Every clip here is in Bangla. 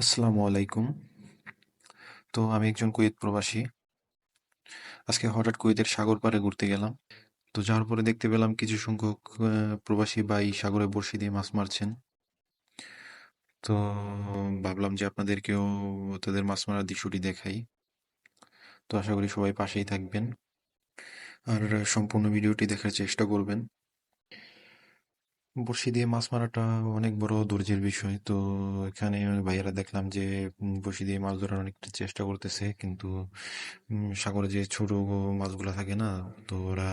আসসালামু আলাইকুম। তো আমি একজন কুয়েত প্রবাসী। আজকে হঠাৎ কুয়েতের সাগর পাড়ে ঘুরতে গেলাম। তো যাওয়ার পরে দেখতে পেলাম কিছু সংখ্যক প্রবাসী ভাই সাগরে বড়শি দিয়ে মাছ মারছেন। তো ভাবলাম যে আপনাদেরকেও তাদের মাছ মারার দৃশ্যটি দেখাই। তো আশা করি সবাই পাশেই থাকবেন আর সম্পূর্ণ ভিডিওটি দেখার চেষ্টা করবেন। বড়শি দিয়ে মাছ মারাটা অনেক বড় ধৈর্যের বিষয়। তো এখানে ভাইয়ারা দেখলাম যে বড়শি দিয়ে মাছ ধরার অনেকটা চেষ্টা করতেছে, কিন্তু সাগরে যে ছোট মাছগুলা থাকে না, তো ওরা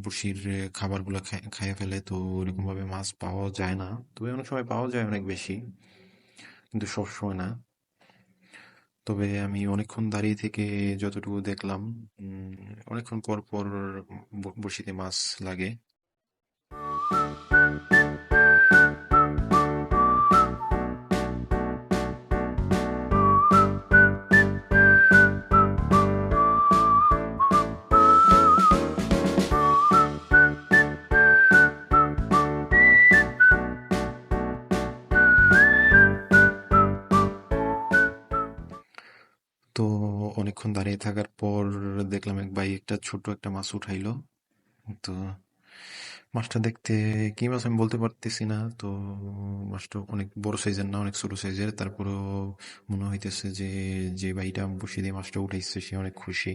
বড়শির খাবারগুলা খাইয়ে ফেলে। তো ওরকম ভাবে মাছ পাওয়া যায় না, তবে অনেক সময় পাওয়া যায় অনেক বেশি, কিন্তু সব সময় না। তবে আমি অনেকক্ষণ দাঁড়িয়ে থেকে যতটুকু দেখলাম, অনেকক্ষণ পর পর বড়শিতে মাছ লাগে। তো অনেকক্ষণ দাঁড়িয়ে থাকার পর দেখলাম এক ভাই একটা ছোট একটা মাছ উঠাইলো। তো মাছটা দেখতে কি মাছ আমি বলতে পারতেছি না। তো মাছটা অনেক বড় সাইজের না, অনেক ছোট সাইজের। তারপরেও মনে হইতেছে যে যে ভাইটা বসে দিয়ে মাছটা উঠাইছে সে অনেক খুশি।